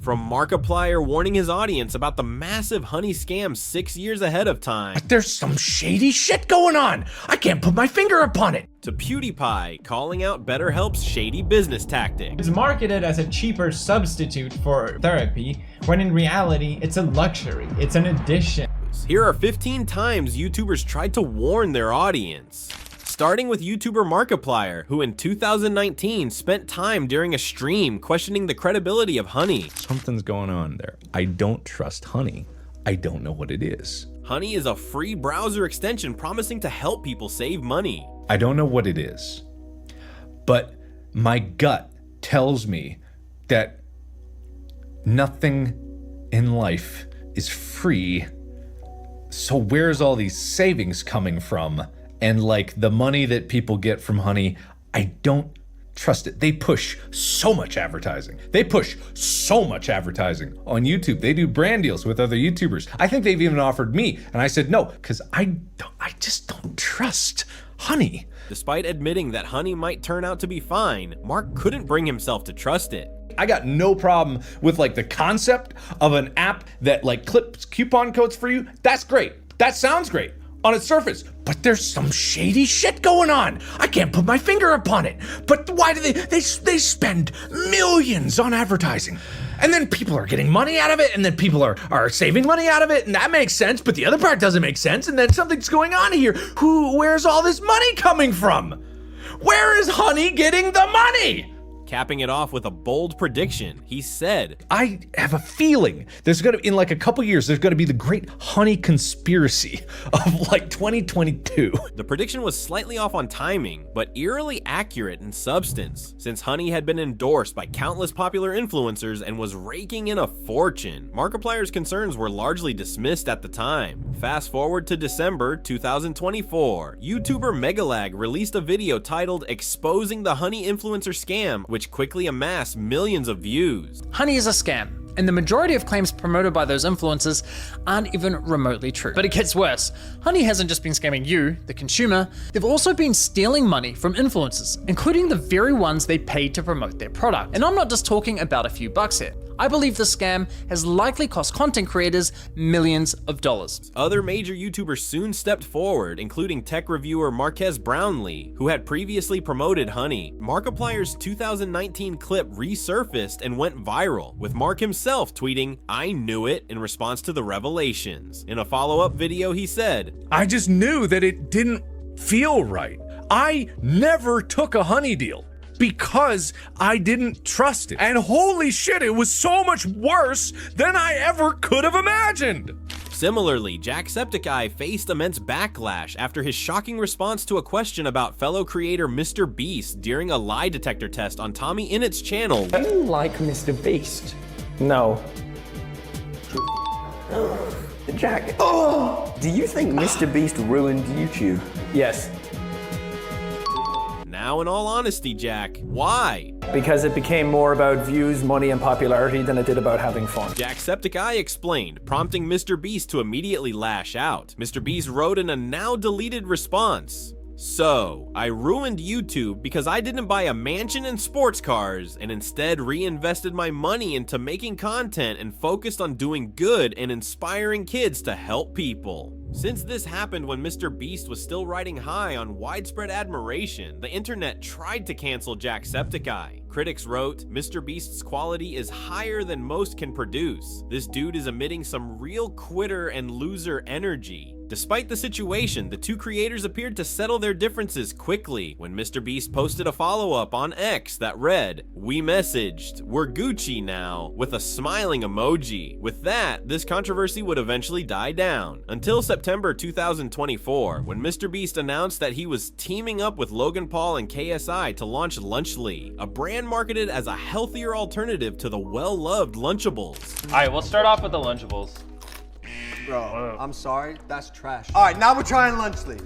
From Markiplier warning his audience about the massive honey scam 6 years ahead of time, but there's some shady shit going on. I can't put my finger upon it. To PewDiePie calling out BetterHelp's shady business tactics. It's marketed as a cheaper substitute for therapy, when in reality, it's a luxury. It's an addition. Here are 15 times YouTubers tried to warn their audience. Starting with YouTuber Markiplier, who in 2019 spent time during a stream questioning the credibility of honey. Something's going on there. I don't trust honey. I don't know what it is. Honey is a free browser extension promising to help people save money. I don't know what it is, but my gut tells me that nothing in life is free. So where's all these savings coming from? And like the money that people get from honey, I don't trust it. They push so much advertising. They push so much advertising on YouTube. They do brand deals with other YouTubers. I think they've even offered me, and I said no, because I just don't trust honey. Despite admitting that honey might turn out to be fine, Mark couldn't bring himself to trust it. I got no problem with like the concept of an app that like clips coupon codes for you. That's great. That sounds great on its surface, but there's some shady shit going on. I can't put my finger upon it. But why do they spend millions on advertising? And then people are getting money out of it, and then people are saving money out of it, and that makes sense, but the other part doesn't make sense, and then something's going on here. Where's all this money coming from? Where is honey getting the money? Capping it off with a bold prediction, he said, I have a feeling there's gonna, in like a couple years, there's gonna be the great honey conspiracy of like 2022. The prediction was slightly off on timing, but eerily accurate in substance, since honey had been endorsed by countless popular influencers and was raking in a fortune. Markiplier's concerns were largely dismissed at the time. Fast forward to December 2024, YouTuber Megalag released a video titled Exposing the Honey Influencer Scam, which quickly amassed millions of views. Honey is a scam, and the majority of claims promoted by those influencers aren't even remotely true. But it gets worse. Honey hasn't just been scamming you, the consumer, they've also been stealing money from influencers, including the very ones they paid to promote their product. And I'm not just talking about a few bucks here. I believe the scam has likely cost content creators millions of dollars. Other major YouTubers soon stepped forward, including tech reviewer Marques Brownlee, who had previously promoted honey. Markiplier's 2019 clip resurfaced and went viral, with Mark himself tweeting, "I knew it," in response to the revelations. In a follow-up video, he said, I just knew that it didn't feel right. I never took a honey deal because I didn't trust it. And holy shit, it was so much worse than I ever could have imagined. Similarly, Jacksepticeye faced immense backlash after his shocking response to a question about fellow creator Mr. Beast during a lie detector test on Tommy Innett's channel. Do you like Mr. Beast? No. Jack, do you think Mr. Beast ruined YouTube? Yes. Now, in all honesty, Jack, why? Because it became more about views, money, and popularity than it did about having fun. Jacksepticeye explained, prompting Mr. Beast to immediately lash out. Mr. Beast wrote in a now-deleted response, "So, I ruined YouTube because I didn't buy a mansion and sports cars and instead reinvested my money into making content and focused on doing good and inspiring kids to help people." Since this happened when Mr. Beast was still riding high on widespread admiration, the internet tried to cancel Jacksepticeye. Critics wrote, "Mr. Beast's quality is higher than most can produce. This dude is emitting some real quitter and loser energy." Despite the situation, the two creators appeared to settle their differences quickly when Mr. Beast posted a follow-up on X that read, "We messaged, we're Gucci now," with a smiling emoji. With that, this controversy would eventually die down, until September 2024, when Mr. Beast announced that he was teaming up with Logan Paul and KSI to launch Lunchly, a brand marketed as a healthier alternative to the well-loved Lunchables. All right, we'll start off with the Lunchables. Bro, I'm sorry, that's trash. All right, now we're trying Lunchly.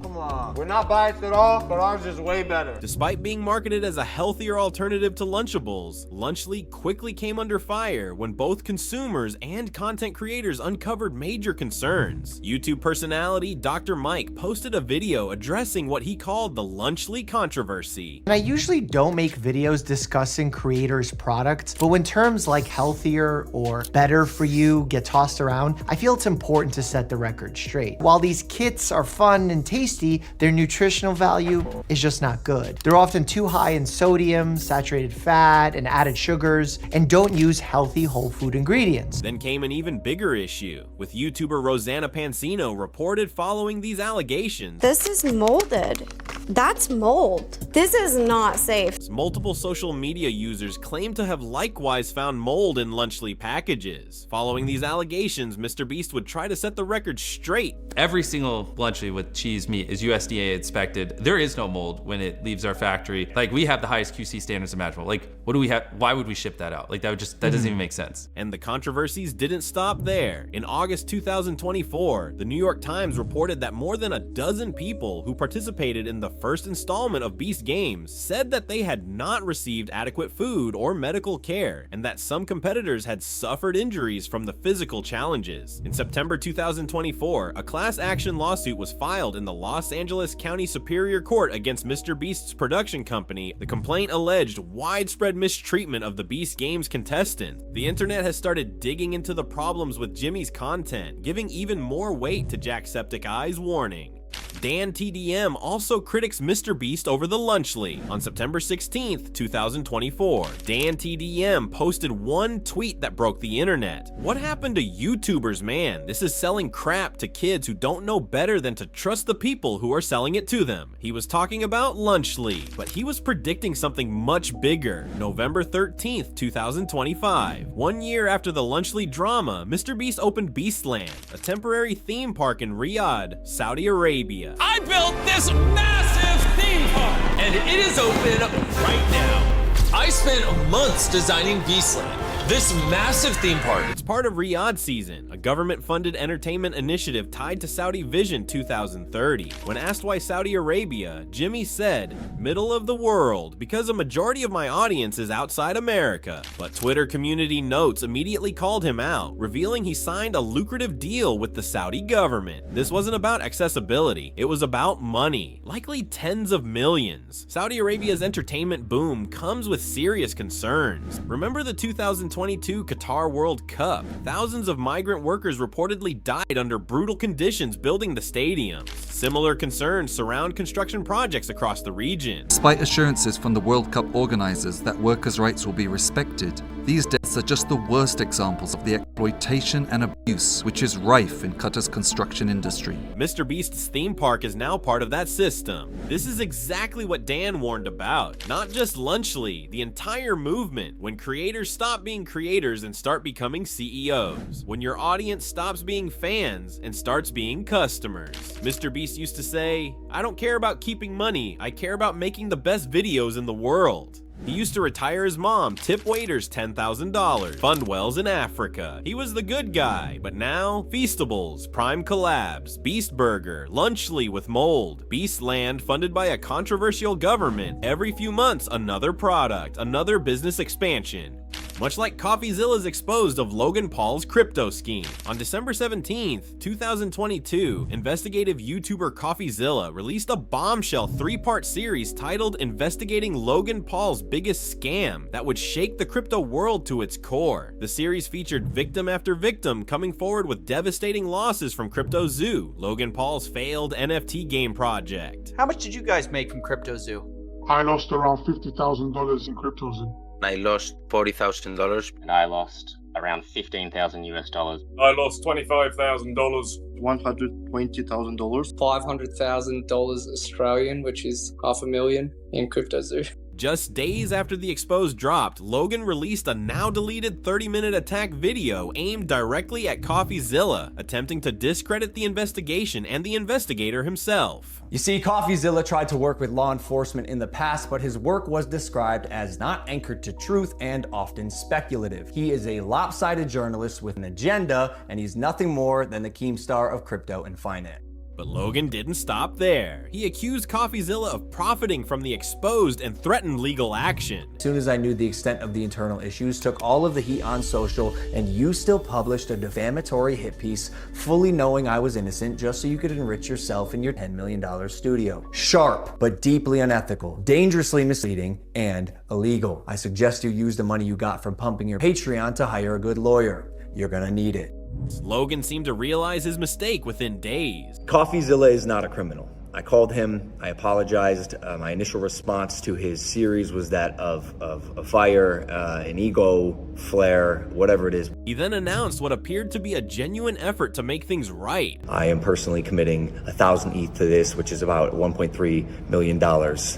Come on. We're not biased at all, but ours is way better. Despite being marketed as a healthier alternative to Lunchables, Lunchly quickly came under fire when both consumers and content creators uncovered major concerns. YouTube personality Dr. Mike posted a video addressing what he called the Lunchly controversy. And I usually don't make videos discussing creators' products, but when terms like healthier or better for you get tossed around, I feel it's important to set the record straight. While these kits are fun and tasty, their nutritional value is just not good. They're often too high in sodium, saturated fat, and added sugars, and don't use healthy whole food ingredients. Then came an even bigger issue, with YouTuber Rosanna Pansino reported following these allegations. This is molded. That's mold. This is not safe. Multiple social media users claim to have likewise found mold in Lunchly packages. Following these allegations, MrBeast would try to set the record straight. Every single Lunchly with cheese meat is USDA inspected. There is no mold when it leaves our factory. Like, we have the highest QC standards imaginable. Like, what do we have? Why would we ship that out? Like, that doesn't even make sense. And the controversies didn't stop there. In August 2024, the New York Times reported that more than a dozen people who participated in the first installment of Beast Games said that they had not received adequate food or medical care, and that some competitors had suffered injuries from the physical challenges. In September 2024, a class action lawsuit was filed in the Los Angeles County Superior Court against MrBeast's production company. The complaint alleged widespread mistreatment of the Beast Games contestant. The internet has started digging into the problems with Jimmy's content, giving even more weight to Jacksepticeye's warning. Dan TDM also critiques MrBeast over the Lunchly. On September 16th, 2024, Dan TDM posted one tweet that broke the internet. What happened to YouTubers, man? This is selling crap to kids who don't know better than to trust the people who are selling it to them. He was talking about Lunchly, but he was predicting something much bigger. November 13th, 2025. 1 year after the Lunchly drama, MrBeast opened Beastland, a temporary theme park in Riyadh, Saudi Arabia. I built this massive theme park, and it is open right now. I spent months designing Beastland, this massive theme park. It's part of Riyadh Season, a government-funded entertainment initiative tied to Saudi Vision 2030. When asked why Saudi Arabia, Jimmy said, "Middle of the world, because a majority of my audience is outside America." But Twitter community notes immediately called him out, revealing he signed a lucrative deal with the Saudi government. This wasn't about accessibility, it was about money, likely tens of millions. Saudi Arabia's entertainment boom comes with serious concerns. Remember the 2022 Qatar World Cup? Thousands of migrant workers reportedly died under brutal conditions building the stadiums. Similar concerns surround construction projects across the region. Despite assurances from the World Cup organizers that workers' rights will be respected, these deaths are just the worst examples of the exploitation and abuse which is rife in Qatar's construction industry. MrBeast's theme park is now part of that system. This is exactly what Dan warned about. Not just Lunchly, the entire movement, when creators stop being creators and start becoming CEOs. When your audience stops being fans and starts being customers. MrBeast used to say, "I don't care about keeping money, I care about making the best videos in the world." He used to retire his mom, tip waiters $10,000, fund wells in Africa. He was the good guy, but now, Feastables, Prime Collabs, Beast Burger, Lunchly with mold, Beastland funded by a controversial government, every few months another product, another business expansion. Much like CoffeeZilla's exposed of Logan Paul's crypto scheme. On December 17th, 2022, investigative YouTuber CoffeeZilla released a bombshell 3-part series titled Investigating Logan Paul's Biggest Scam that would shake the crypto world to its core. The series featured victim after victim coming forward with devastating losses from CryptoZoo, Logan Paul's failed NFT game project. How much did you guys make from CryptoZoo? I lost around $50,000 in CryptoZoo. I lost $40,000. And I lost around $15,000 US. I lost $25,000. $120,000. $500,000 Australian, which is $500,000 in CryptoZoo. Just days after the expose dropped, Logan released a now-deleted 30-minute attack video aimed directly at CoffeeZilla, attempting to discredit the investigation and the investigator himself. You see, CoffeeZilla tried to work with law enforcement in the past, but his work was described as not anchored to truth and often speculative. He is a lopsided journalist with an agenda, and he's nothing more than the Keemstar of crypto and finance. But Logan didn't stop there. He accused CoffeeZilla of profiting from the exposed and threatened legal action. As soon as I knew the extent of the internal issues, took all of the heat on social, and you still published a defamatory hit piece, fully knowing I was innocent, just so you could enrich yourself in your $10 million studio. Sharp, but deeply unethical, dangerously misleading, and illegal. I suggest you use the money you got from pumping your Patreon to hire a good lawyer. You're gonna need it. Logan seemed to realize his mistake within days. CoffeeZilla is not a criminal. I called him, I apologized. My initial response to his series was that of a fire, an ego flare, whatever it is. He then announced what appeared to be a genuine effort to make things right. I am personally committing 1,000 ETH to this, which is about $1.3 million.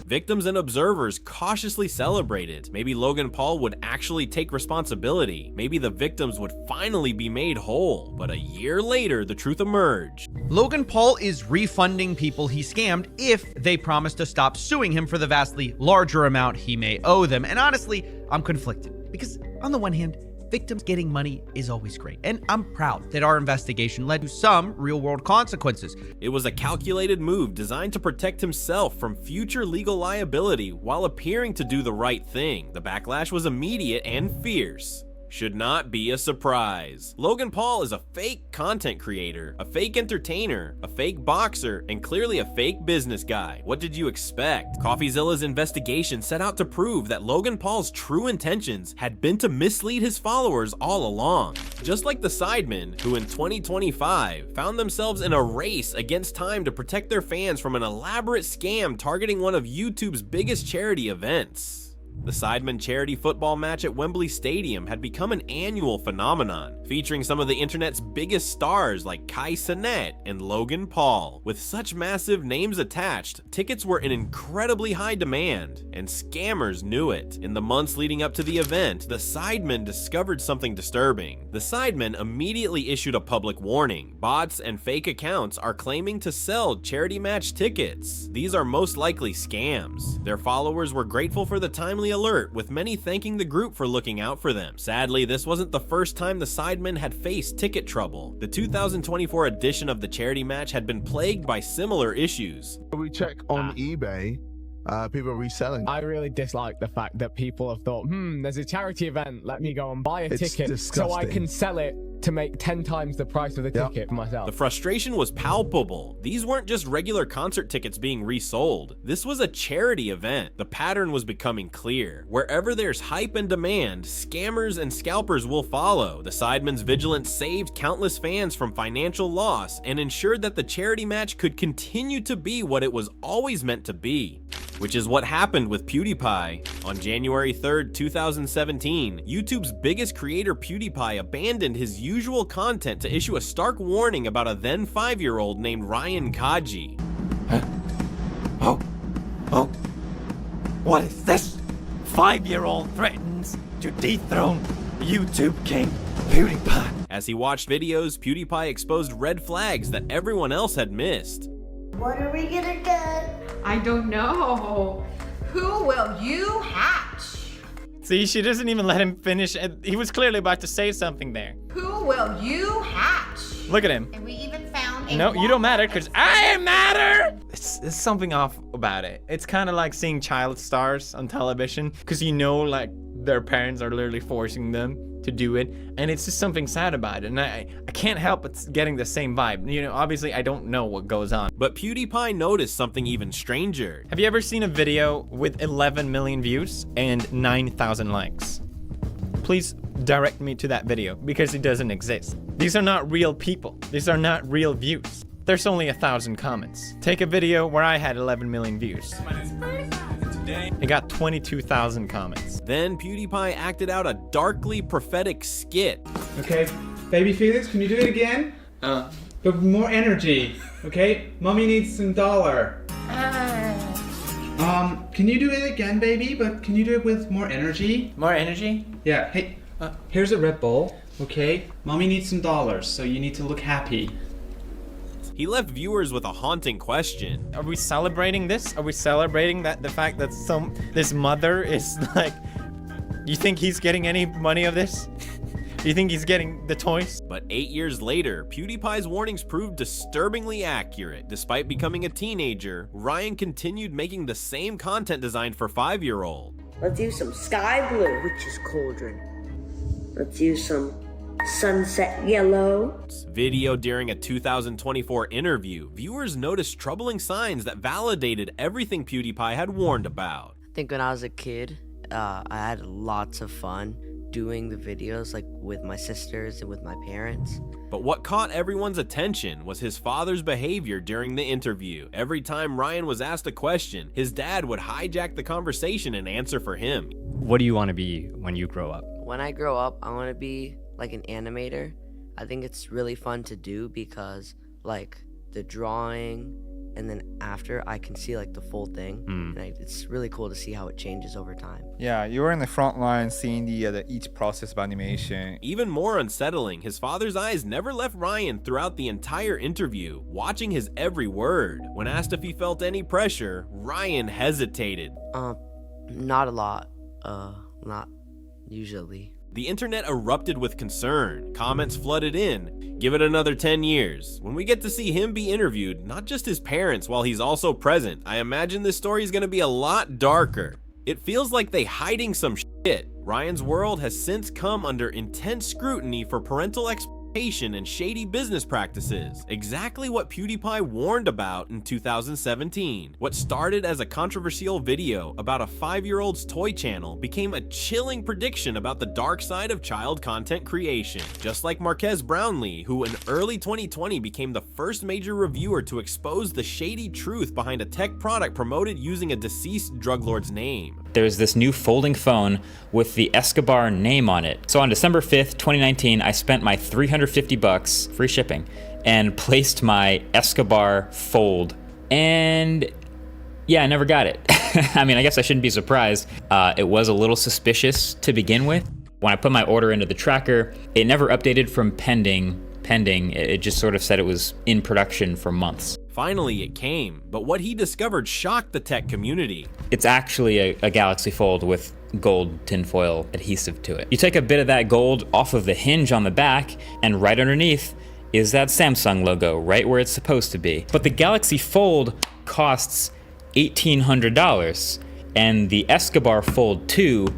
Victims and observers cautiously celebrated. Maybe Logan Paul would actually take responsibility. Maybe the victims would finally be made whole. But a year later, the truth emerged. Logan Paul is refunding people he scammed if they promise to stop suing him for the vastly larger amount he may owe them. And honestly, I'm conflicted because on the one hand, victims getting money is always great. And I'm proud that our investigation led to some real-world consequences. It was a calculated move designed to protect himself from future legal liability while appearing to do the right thing. The backlash was immediate and fierce. Should not be a surprise. Logan Paul is a fake content creator, a fake entertainer, a fake boxer, and clearly a fake business guy. What did you expect? CoffeeZilla's investigation set out to prove that Logan Paul's true intentions had been to mislead his followers all along. Just like the Sidemen, who in 2025 found themselves in a race against time to protect their fans from an elaborate scam targeting one of YouTube's biggest charity events. The Sidemen charity football match at Wembley Stadium had become an annual phenomenon, featuring some of the internet's biggest stars like Kai Cenat and Logan Paul. With such massive names attached, tickets were in incredibly high demand, and scammers knew it. In the months leading up to the event, the Sidemen discovered something disturbing. The Sidemen immediately issued a public warning. Bots and fake accounts are claiming to sell charity match tickets. These are most likely scams. Their followers were grateful for the timely alert, with many thanking the group for looking out for them. Sadly, this wasn't the first time the Sidemen had faced ticket trouble. The 2024 edition of the charity match had been plagued by similar issues. We check on eBay, people are reselling. I really dislike the fact that people have thought, there's a charity event, let me go and buy a ticket so I can sell it to make 10 times the price of the ticket for myself. The frustration was palpable. These weren't just regular concert tickets being resold. This was a charity event. The pattern was becoming clear. Wherever there's hype and demand, scammers and scalpers will follow. The Sidemen's vigilance saved countless fans from financial loss and ensured that the charity match could continue to be what it was always meant to be. Which is what happened with PewDiePie. On January 3rd, 2017, YouTube's biggest creator PewDiePie abandoned his usual content to issue a stark warning about a then 5-year-old named Ryan Kaji. What is this? 5-year-old threatens to dethrone YouTube king PewDiePie. As he watched videos, PewDiePie exposed red flags that everyone else had missed. What are we gonna get? I don't know. Who will you hatch? See, she doesn't even let him finish. He was clearly about to say something there. Who will you hatch? Look at him. And we even found a No, you don't matter, because I matter! It's something off about it. It's kind of like seeing child stars on television, because you know, like, their parents are literally forcing them to do it, and it's just something sad about it, and I can't help but getting the same vibe. You know, obviously I don't know what goes on. But PewDiePie noticed something even stranger. Have you ever seen a video with 11 million views and 9,000 likes? Please direct me to that video, because it doesn't exist. These are not real people. These are not real views. There's only 1,000 comments. Take a video where I had 11 million views. It got 22,000 comments. Then PewDiePie acted out a darkly prophetic skit. Okay, baby Felix, can you do it again? But with more energy, okay? Mommy needs some dollar. Can you do it again, baby? But can you do it with more energy? More energy? Yeah, hey, here's a Red Bull, okay? Mommy needs some dollars, so you need to look happy. He left viewers with a haunting question. Are we celebrating this? Are we celebrating that the fact that this mother is like, you think he's getting any money of this? You think he's getting the toys? But 8 years later, PewDiePie's warnings proved disturbingly accurate. Despite becoming a teenager, Ryan continued making the same content designed for 5-year-old. Let's use some sky blue, witch's cauldron. Let's use some sunset yellow. Video during a 2024 interview, viewers noticed troubling signs that validated everything PewDiePie had warned about. I think when I was a kid, I had lots of fun doing the videos like with my sisters and with my parents. But what caught everyone's attention was his father's behavior during the interview. Every time Ryan was asked a question, his dad would hijack the conversation and answer for him. What do you want to be when you grow up? When I grow up, I want to be like an animator. I think it's really fun to do because like the drawing, and then after I can see like the full thing, and it's really cool to see how it changes over time. Yeah, you were in the front line seeing the each process of animation. Even more unsettling, his father's eyes never left Ryan throughout the entire interview, watching his every word. When asked if he felt any pressure, Ryan hesitated. Not a lot. Not usually. The internet erupted with concern. Comments flooded in. Give it another 10 years. When we get to see him be interviewed, not just his parents while he's also present, I imagine this story is going to be a lot darker. It feels like they hiding some shit. Ryan's world has since come under intense scrutiny for parental exploitation and shady business practices. Exactly what PewDiePie warned about in 2017. What started as a controversial video about a 5-year-old's toy channel became a chilling prediction about the dark side of child content creation. Just like Marques Brownlee, who in early 2020 became the first major reviewer to expose the shady truth behind a tech product promoted using a deceased drug lord's name. There's this new folding phone with the Escobar name on it. So on December 5th, 2019, I spent my $350, free shipping, and placed my Escobar Fold. And yeah, I never got it. I mean, I guess I shouldn't be surprised. It was a little suspicious to begin with. When I put my order into the tracker, it never updated from pending. It just sort of said it was in production for months. Finally, it came, but what he discovered shocked the tech community. It's actually a Galaxy Fold with gold tinfoil adhesive to it. You take a bit of that gold off of the hinge on the back, and right underneath is that Samsung logo, right where it's supposed to be. But the Galaxy Fold costs $1,800, and the Escobar Fold 2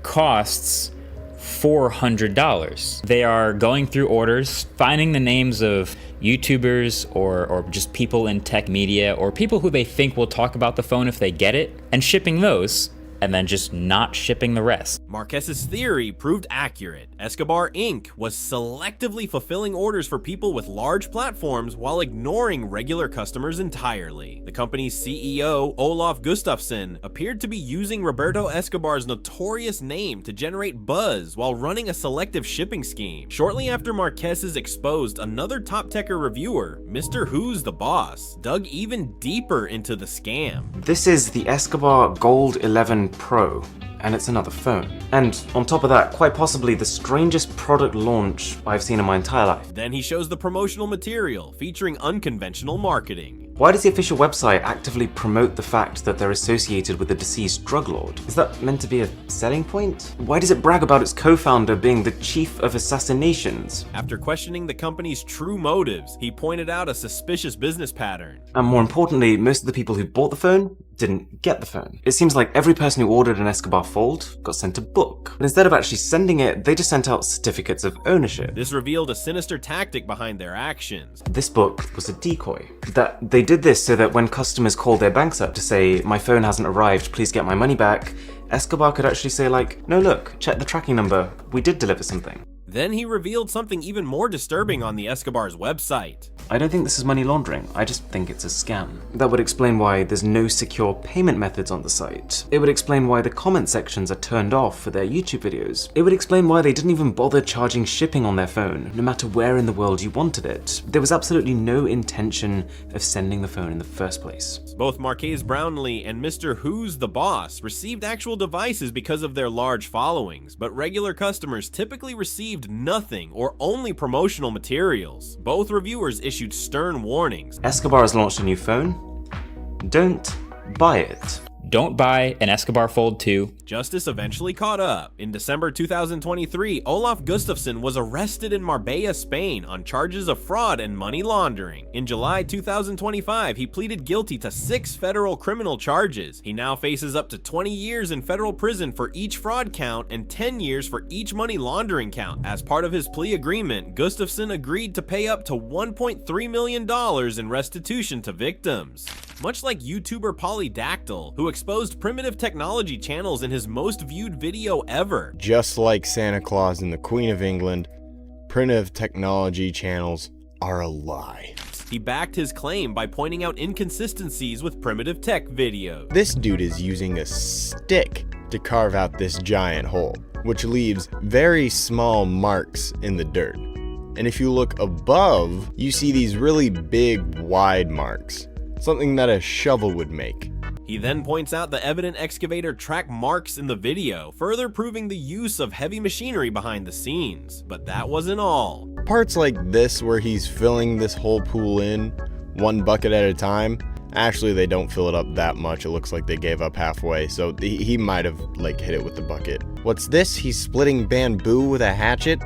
costs $400. They are going through orders, finding the names of YouTubers or just people in tech media or people who they think will talk about the phone if they get it, and shipping those, and then just not shipping the rest. Marques's theory proved accurate. Escobar Inc. was selectively fulfilling orders for people with large platforms while ignoring regular customers entirely. The company's CEO, Olaf Gustafsson, appeared to be using Roberto Escobar's notorious name to generate buzz while running a selective shipping scheme. Shortly after Marques is exposed, another top techer reviewer, Mr. Who's the Boss, dug even deeper into the scam. This is the Escobar Gold 11 Pro, and it's another phone. And on top of that, quite possibly the strangest product launch I've seen in my entire life. Then he shows the promotional material featuring unconventional marketing. Why does the official website actively promote the fact that they're associated with a deceased drug lord? Is that meant to be a selling point? Why does it brag about its co-founder being the chief of assassinations? After questioning the company's true motives, he pointed out a suspicious business pattern. And more importantly, most of the people who bought the phone didn't get the phone. It seems like every person who ordered an Escobar Fold got sent a book. But instead of actually sending it, they just sent out certificates of ownership. This revealed a sinister tactic behind their actions. This book was a decoy. That they did this so that when customers called their banks up to say, my phone hasn't arrived, please get my money back, Escobar could actually say like, no look, check the tracking number, we did deliver something. Then he revealed something even more disturbing on the Escobar's website. I don't think this is money laundering, I just think it's a scam. That would explain why there's no secure payment methods on the site. It would explain why the comment sections are turned off for their YouTube videos. It would explain why they didn't even bother charging shipping on their phone, no matter where in the world you wanted it. There was absolutely no intention of sending the phone in the first place. Both Marques Brownlee and Mr. Who's the Boss received actual devices because of their large followings, but regular customers typically received nothing or only promotional materials. Both reviewers issued stern warnings. Escobar has launched a new phone. Don't buy it. Don't buy an Escobar Fold 2. Justice eventually caught up. In December 2023, Olaf Gustafsson was arrested in Marbella, Spain on charges of fraud and money laundering. In July 2025, he pleaded guilty to 6 federal criminal charges. He now faces up to 20 years in federal prison for each fraud count and 10 years for each money laundering count. As part of his plea agreement, Gustafsson agreed to pay up to $1.3 million in restitution to victims. Much like YouTuber Polydactyl, who exposed Primitive Technology channels in his most viewed video ever. Just like Santa Claus and the Queen of England, Primitive Technology channels are a lie. He backed his claim by pointing out inconsistencies with Primitive Tech videos. This dude is using a stick to carve out this giant hole, which leaves very small marks in the dirt. And if you look above, you see these really big, wide marks. Something that a shovel would make. He then points out the Evident Excavator track marks in the video, further proving the use of heavy machinery behind the scenes. But that wasn't all. Parts like this where he's filling this whole pool in, one bucket at a time, actually they don't fill it up that much. It looks like they gave up halfway, so he might have like hit it with the bucket. What's this? He's splitting bamboo with a hatchet?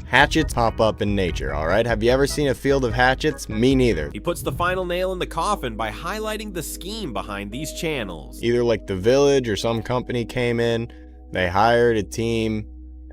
Hatchets pop up in nature, alright? Have you ever seen a field of hatchets? Me neither. He puts the final nail in the coffin by highlighting the scheme behind these channels. Either like the village or some company came in, they hired a team,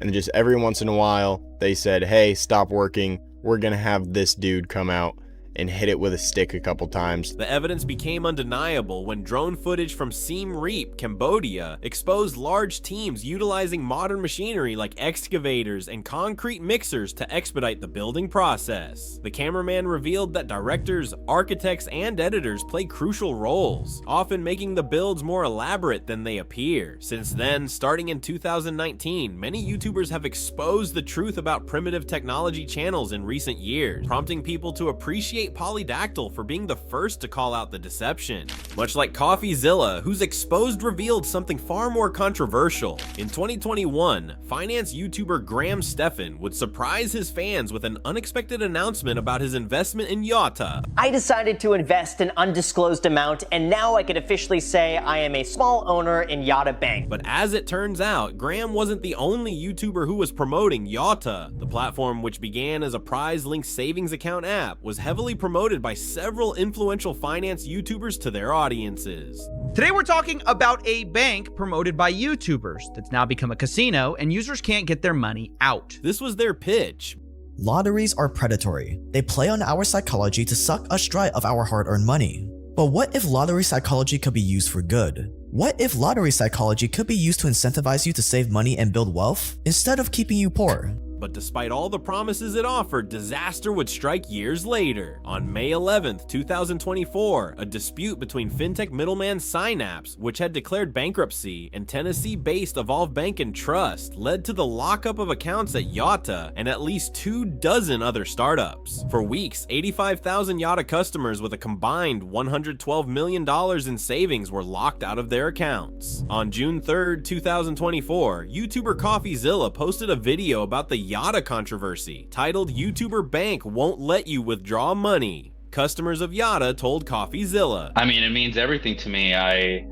and just every once in a while, they said, hey, stop working, we're gonna have this dude come out and hit it with a stick a couple times. The evidence became undeniable when drone footage from Siem Reap, Cambodia, exposed large teams utilizing modern machinery like excavators and concrete mixers to expedite the building process. The cameraman revealed that directors, architects, and editors play crucial roles, often making the builds more elaborate than they appear. Since then, starting in 2019, many YouTubers have exposed the truth about Primitive Technology channels in recent years, prompting people to appreciate Polydactyl for being the first to call out the deception. Much like CoffeeZilla, whose exposed revealed something far more controversial. In 2021, finance YouTuber Graham Stephan would surprise his fans with an unexpected announcement about his investment in Yotta. I decided to invest an undisclosed amount, and now I can officially say I am a small owner in Yotta Bank. But as it turns out, Graham wasn't the only YouTuber who was promoting Yotta. The platform, which began as a prize-linked savings account app, was heavily promoted by several influential finance YouTubers to their audiences. Today we're talking about a bank promoted by YouTubers that's now become a casino and users can't get their money out. This was their pitch. Lotteries are predatory. They play on our psychology to suck us dry of our hard-earned money. But what if lottery psychology could be used for good? What if lottery psychology could be used to incentivize you to save money and build wealth instead of keeping you poor? But despite all the promises it offered, disaster would strike years later. On May 11th, 2024, a dispute between fintech middleman Synapse, which had declared bankruptcy, and Tennessee-based Evolve Bank and Trust led to the lockup of accounts at Yotta and at least 24 other startups. For weeks, 85,000 Yotta customers with a combined $112 million in savings were locked out of their accounts. On June 3rd, 2024, YouTuber CoffeeZilla posted a video about the Yotta controversy, titled "YouTuber Bank Won't Let You Withdraw Money." Customers of Yotta told CoffeeZilla. I mean, it means everything to me. I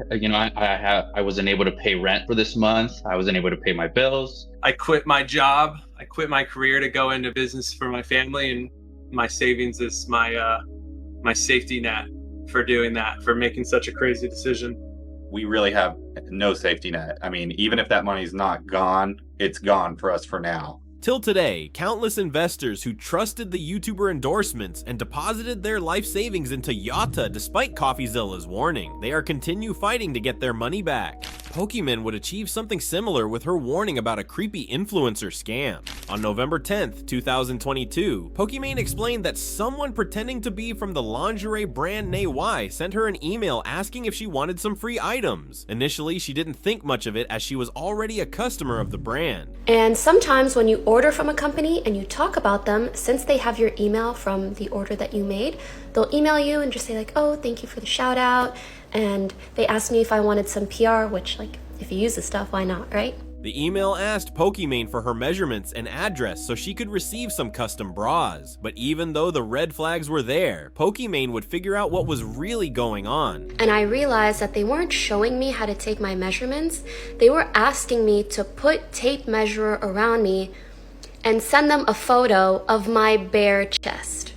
wasn't able to pay rent for this month. I wasn't able to pay my bills. I quit my job. I quit my career to go into business for my family, and my savings is my safety net for doing that, for making such a crazy decision. We really have no safety net. I mean, even if that money's not gone, it's gone for us for now. Till today, countless investors who trusted the YouTuber endorsements and deposited their life savings into Yotta despite CoffeeZilla's warning, they are continue fighting to get their money back. Pokimane would achieve something similar with her warning about a creepy influencer scam. On November 10th, 2022, Pokimane explained that someone pretending to be from the lingerie brand Nay sent her an email asking if she wanted some free items. Initially, she didn't think much of it as she was already a customer of the brand. And sometimes when you order from a company and you talk about them, since they have your email from the order that you made, they'll email you and just say like, oh, thank you for the shout out. And they asked me if I wanted some PR, which like, if you use this stuff, why not, right? The The email asked Pokimane for her measurements and address so she could receive some custom bras. But even though the red flags were there, Pokimane would figure out what was really going on. And I realized that they weren't showing me how to take my measurements. They were asking me to put tape measure around me and send them a photo of my bare chest.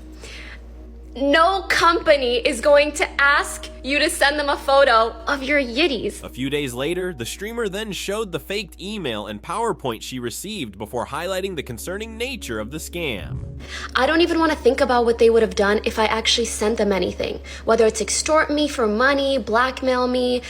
No company is going to ask you to send them a photo of your yitties. A few days later, the streamer then showed the faked email and PowerPoint she received before highlighting the concerning nature of the scam. I don't even want to think about what they would have done if I actually sent them anything. Whether it's extort me for money, blackmail me.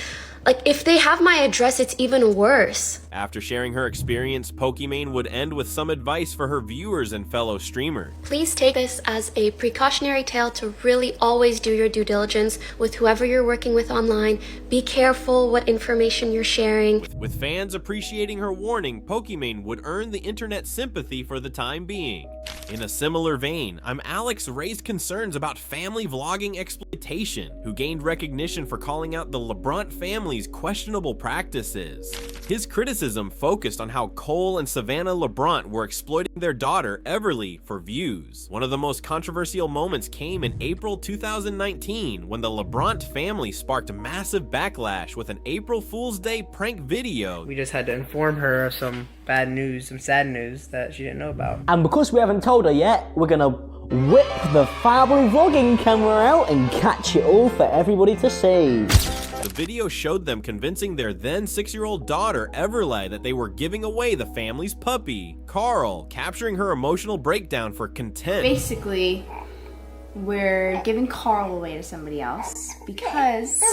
Like, if they have my address, it's even worse. After sharing her experience, Pokimane would end with some advice for her viewers and fellow streamers. Please take this as a precautionary tale to really always do your due diligence with whoever you're working with online. Be careful what information you're sharing. With fans appreciating her warning, Pokimane would earn the internet sympathy for the time being. In a similar vein, Alex raised concerns about family vlogging exploitation, who gained recognition for calling out the LeBrunt family's questionable practices. His criticism focused on how Cole and Savannah LeBrunt were exploiting their daughter, Everly, for views. One of the most controversial moments came in April 2019, when the LeBrunt family sparked massive backlash with an April Fool's Day prank video. We just had to inform her of some bad news, some sad news that she didn't know about. And because we haven't told her yet, we're gonna whip the family vlogging camera out and catch it all for everybody to see. The video showed them convincing their then 6-year-old daughter, Everly, that they were giving away the family's puppy, Carl, capturing her emotional breakdown for content. Basically, we're giving Carl away to somebody else because we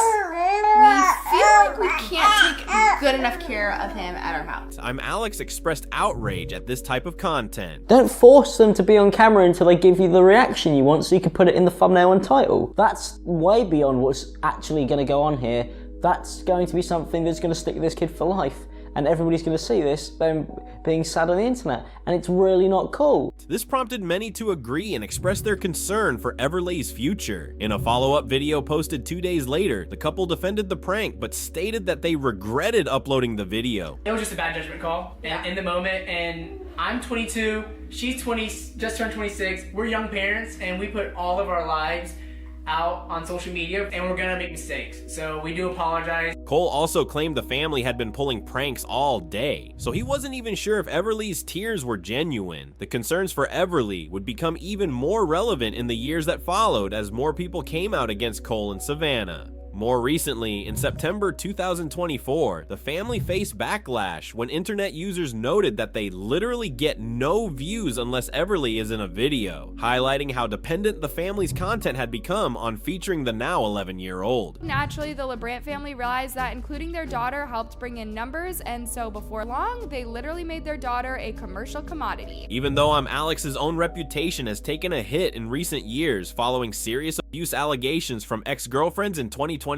feel like we can't take good enough care of him at our house. Alex expressed outrage at this type of content. Don't force them to be on camera until they give you the reaction you want so you can put it in the thumbnail and title. That's way beyond what's actually going to go on here. That's going to be something that's going to stick with this kid for life. And everybody's going to see this, them being sad on the internet. And it's really not cool. This prompted many to agree and express their concern for Everly's future. In a follow-up video posted 2 days later, the couple defended the prank, but stated that they regretted uploading the video. It was just a bad judgment call in the moment, and I'm 22, she's 20, just turned 26. We're young parents, and we put all of our lives out on social media, and we're gonna make mistakes, so we do apologize. Cole also claimed the family had been pulling pranks all day, so he wasn't even sure if Everly's tears were genuine. The concerns for Everly would become even more relevant in the years that followed as more people came out against Cole and Savannah. More recently, in September 2024, the family faced backlash when internet users noted that they literally get no views unless Everly is in a video, highlighting how dependent the family's content had become on featuring the now 11-year-old. Naturally, the LeBrunt family realized that including their daughter helped bring in numbers, and so before long, they literally made their daughter a commercial commodity. Even though Alex's own reputation has taken a hit in recent years following serious abuse allegations from ex-girlfriends in 2024,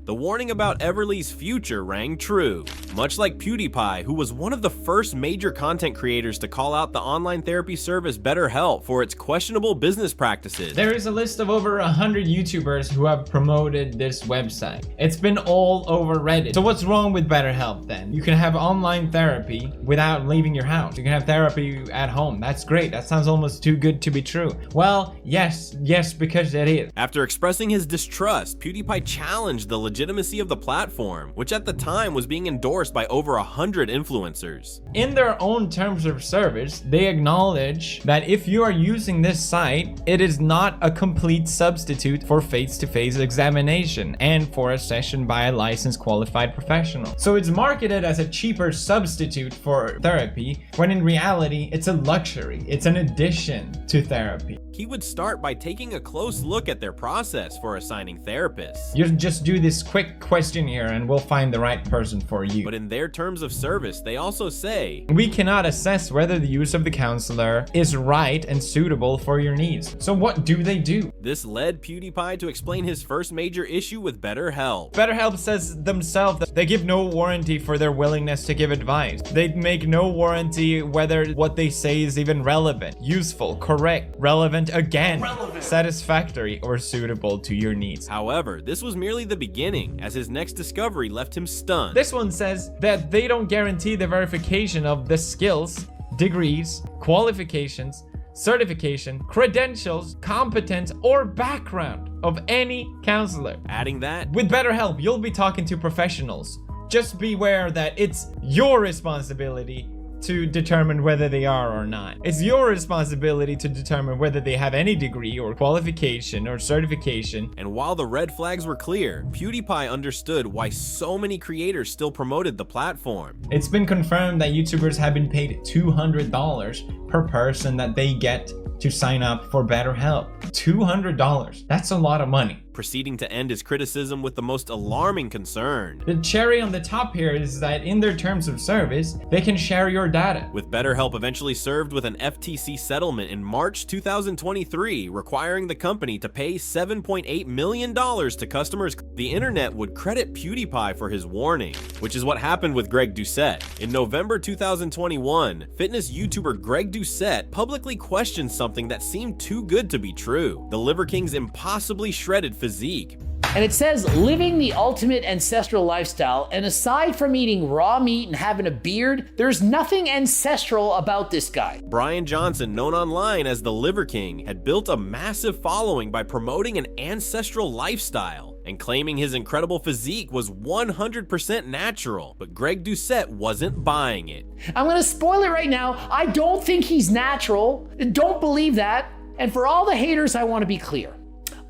the warning about Everly's future rang true. Much like PewDiePie, who was one of the first major content creators to call out the online therapy service BetterHelp for its questionable business practices. There is a list of over 100 YouTubers who have promoted this website. It's been all over Reddit. So what's wrong with BetterHelp then? You can have online therapy without leaving your house. You can have therapy at home. That's great. That sounds almost too good to be true. Well, yes, because it is. After expressing his distrust, PewDiePie challenged the legitimacy of the platform, which at the time was being endorsed by over 100 influencers. In their own terms of service, they acknowledge that if you are using this site, it is not a complete substitute for face-to-face examination and for a session by a licensed qualified professional. So it's marketed as a cheaper substitute for therapy, when in reality, it's a luxury. It's an addition to therapy. He would start by taking a close look at their process for assigning therapists. You just do this quick questionnaire and we'll find the right person for you. But in their terms of service, they also say, we cannot assess whether the use of the counselor is right and suitable for your needs. So what do they do? This led PewDiePie to explain his first major issue with BetterHelp. BetterHelp says themselves that they give no warranty for their willingness to give advice. They make no warranty whether what they say is even relevant, useful, correct, relevant again, satisfactory, necessary or suitable to your needs. However, this was merely the beginning, as his next discovery left him stunned. This one says that they don't guarantee the verification of the skills, degrees, qualifications, certification, credentials, competence, or background of any counselor. Adding that, with BetterHelp, you'll be talking to professionals. Just beware that it's your responsibility to determine whether they are or not. It's your responsibility to determine whether they have any degree or qualification or certification. And while the red flags were clear, PewDiePie understood why so many creators still promoted the platform. It's been confirmed that YouTubers have been paid $200 per person that they get to sign up for BetterHelp. $200. That's a lot of money. Proceeding to end his criticism with the most alarming concern. The cherry on the top here is that in their terms of service, they can share your data. With BetterHelp eventually served with an FTC settlement in March 2023, requiring the company to pay $7.8 million to customers, the internet would credit PewDiePie for his warning, which is what happened with Greg Doucette. In November 2021, fitness YouTuber Greg Doucette publicly questioned something that seemed too good to be true: the Liver King's impossibly shredded physique. And it says living the ultimate ancestral lifestyle, and aside from eating raw meat and having a beard, there's nothing ancestral about this guy. Brian Johnson, known online as the Liver King, had built a massive following by promoting an ancestral lifestyle and claiming his incredible physique was 100% natural, but Greg Doucette wasn't buying it. I'm gonna spoil it right now. I don't think he's natural. Don't believe that. And for all the haters, I want to be clear.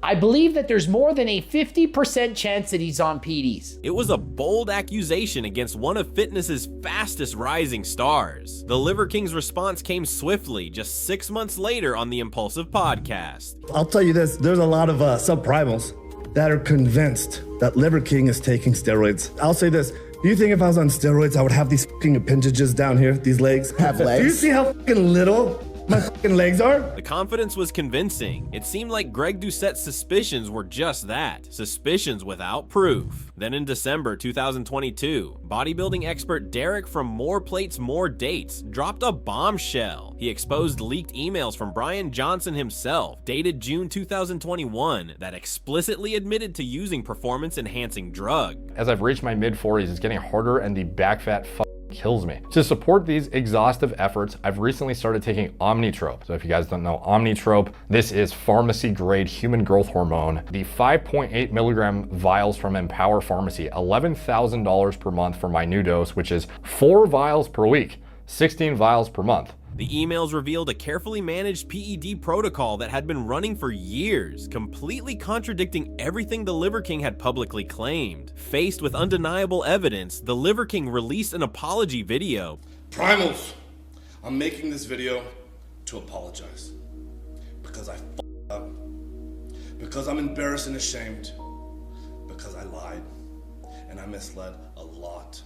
I believe that there's more than a 50% chance that he's on PEDs. It was a bold accusation against one of fitness's fastest rising stars. The Liver King's response came swiftly, just 6 months later on the Impulsive podcast. I'll tell you this, there's a lot of subprimals that are convinced that Liver King is taking steroids. I'll say this, do you think if I was on steroids, I would have these fucking appendages down here, these legs? Have legs? Do you see how fucking little my fucking legs are? The confidence was convincing. It seemed like Greg Doucette's suspicions were just that, suspicions without proof. Then in December 2022, bodybuilding expert Derek from More Plates, More Dates dropped a bombshell. He exposed leaked emails from Brian Johnson himself, dated June 2021, that explicitly admitted to using performance-enhancing drug. As I've reached my mid-40s, it's getting harder and the back fat kills me. To support these exhaustive efforts, I've recently started taking Omnitrope. So if you guys don't know Omnitrope, this is pharmacy grade human growth hormone. The 5.8 milligram vials from Empower Pharmacy, $11,000 per month for my new dose, which is 4 vials per week, 16 vials per month. The emails revealed a carefully managed PED protocol that had been running for years, completely contradicting everything the Liver King had publicly claimed. Faced with undeniable evidence, the Liver King released an apology video. Primals, I'm making this video to apologize. Because I f***ed up. Because I'm embarrassed and ashamed. Because I lied. And I misled a lot.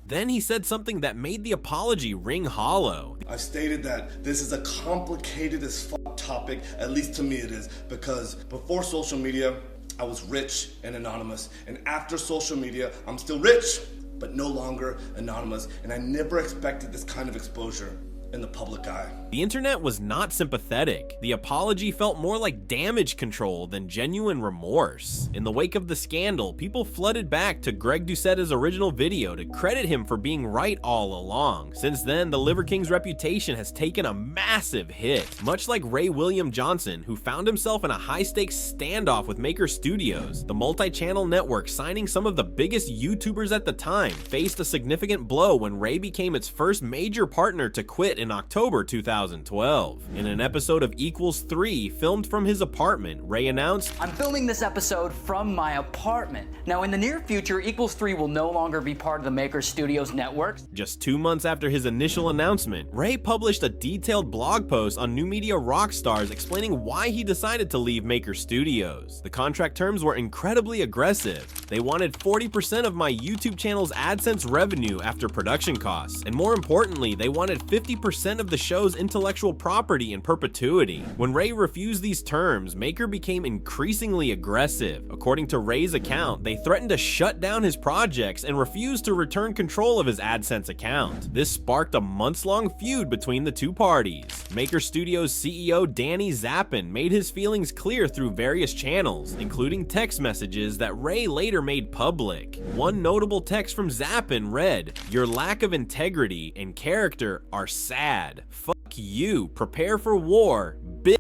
Then he said something that made the apology ring hollow. I've stated that this is a complicated as fuck topic, at least to me it is, because before social media, I was rich and anonymous, and after social media, I'm still rich, but no longer anonymous, and I never expected this kind of exposure in the public eye. The internet was not sympathetic. The apology felt more like damage control than genuine remorse. In the wake of the scandal, people flooded back to Greg Doucette's original video to credit him for being right all along. Since then, the Liver King's reputation has taken a massive hit. Much like Ray William Johnson, who found himself in a high-stakes standoff with Maker Studios, the multi-channel network signing some of the biggest YouTubers at the time faced a significant blow when Ray became its first major partner to quit in October 2012. In an episode of Equals 3 filmed from his apartment, Ray announced, "I'm filming this episode from my apartment. Now in the near future, Equals 3 will no longer be part of the Maker Studios network." Just 2 months after his initial announcement, Ray published a detailed blog post on New Media Rockstars explaining why he decided to leave Maker Studios. The contract terms were incredibly aggressive. They wanted 40% of my YouTube channel's AdSense revenue after production costs, and more importantly, they wanted 50% of the show's intellectual property in perpetuity. When Ray refused these terms, Maker became increasingly aggressive. According to Ray's account, they threatened to shut down his projects and refused to return control of his AdSense account. This sparked a months-long feud between the two parties. Maker Studios CEO Danny Zappin made his feelings clear through various channels, including text messages that Ray later made public. One notable text from Zappin read, "Your lack of integrity and character are sad. Fuck you. Prepare for war, bitch."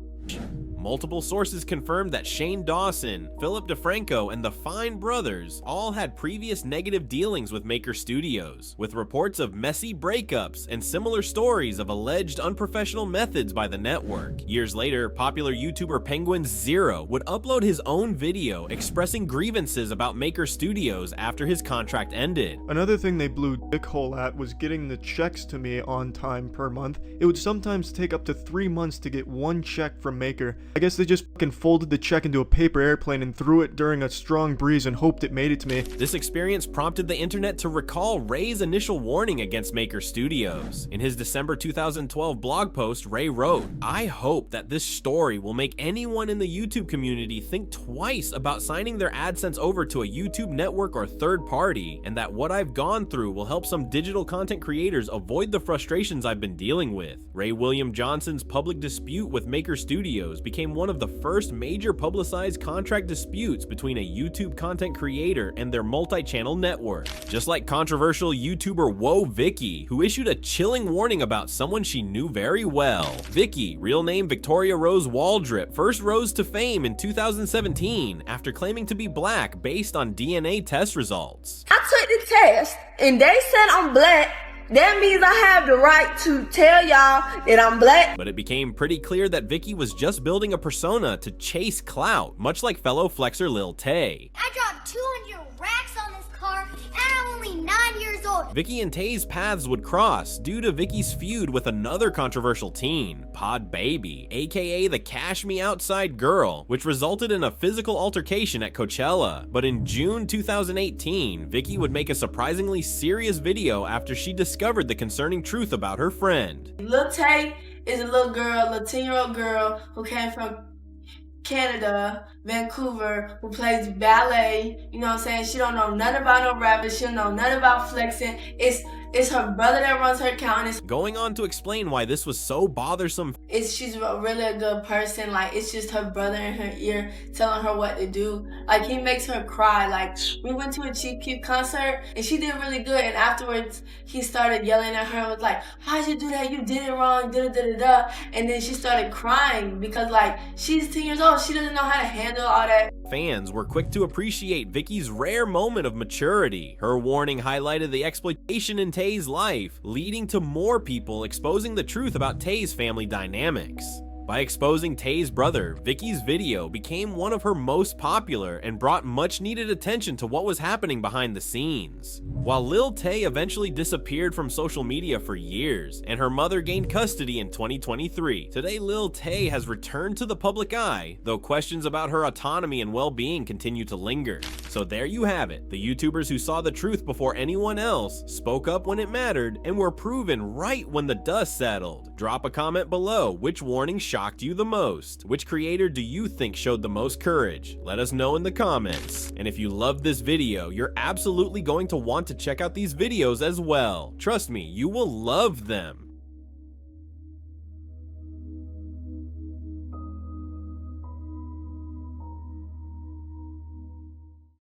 Multiple sources confirmed that Shane Dawson, Philip DeFranco, and the Fine brothers all had previous negative dealings with Maker Studios, with reports of messy breakups and similar stories of alleged unprofessional methods by the network. Years later, popular YouTuber Penguin Zero would upload his own video expressing grievances about Maker Studios after his contract ended. Another thing they blew dick hole at was getting the checks to me on time per month. It would sometimes take up to 3 months to get one check from Maker. I guess they just fucking folded the check into a paper airplane and threw it during a strong breeze and hoped it made it to me. This experience prompted the internet to recall Ray's initial warning against Maker Studios. In his December 2012 blog post, Ray wrote, "I hope that this story will make anyone in the YouTube community think twice about signing their AdSense over to a YouTube network or third party, and that what I've gone through will help some digital content creators avoid the frustrations I've been dealing with." Ray William Johnson's public dispute with Maker Studios became one of the first major publicized contract disputes between a YouTube content creator and their multi-channel network. Just like controversial YouTuber Whoa Vicky, who issued a chilling warning about someone she knew very well. Vicky, real name Victoria Rose Waldrip, first rose to fame in 2017 after claiming to be black based on DNA test results. I took the test and they said I'm black. That means I have the right to tell y'all that I'm black. But it became pretty clear that Vicky was just building a persona to chase clout, much like fellow flexer Lil Tay. I dropped 200 racks on this car, and I'm only 9 years old. Vicky and Tay's paths would cross due to Vicky's feud with another controversial teen, Pod Baby, aka the Cash Me Outside girl, which resulted in a physical altercation at Coachella. But in June 2018, Vicky would make a surprisingly serious video after she discovered the concerning truth about her friend. Lil Tay is a little girl, a 10-year-old girl who came from Canada, Vancouver, who plays ballet. You know what I'm saying? She don't know nothing about no rapping. She don't know nothing about flexing. It's her brother that runs her account. And going on to explain why this was so bothersome. She's really a good person. Like, it's just her brother in her ear telling her what to do. Like, he makes her cry. Like, we went to a Chief Keef concert and she did really good. And afterwards, he started yelling at her and was like, "Why'd you do that? You did it wrong. Da-da-da-da-da." And then she started crying because, like, she's 10 years old. She doesn't know how to handle all that. Fans were quick to appreciate Vicky's rare moment of maturity. Her warning highlighted the exploitation in Tay's life, leading to more people exposing the truth about Tay's family dynamics. By exposing Tay's brother, Vicky's video became one of her most popular and brought much needed attention to what was happening behind the scenes. While Lil Tay eventually disappeared from social media for years, and her mother gained custody in 2023, today Lil Tay has returned to the public eye, though questions about her autonomy and well-being continue to linger. So there you have it, the YouTubers who saw the truth before anyone else, spoke up when it mattered, and were proven right when the dust settled. Drop a comment below which warning shocked you the most. Which creator do you think showed the most courage? Let us know in the comments. And if you loved this video, you're absolutely going to want to check out these videos as well. Trust me, you will love them.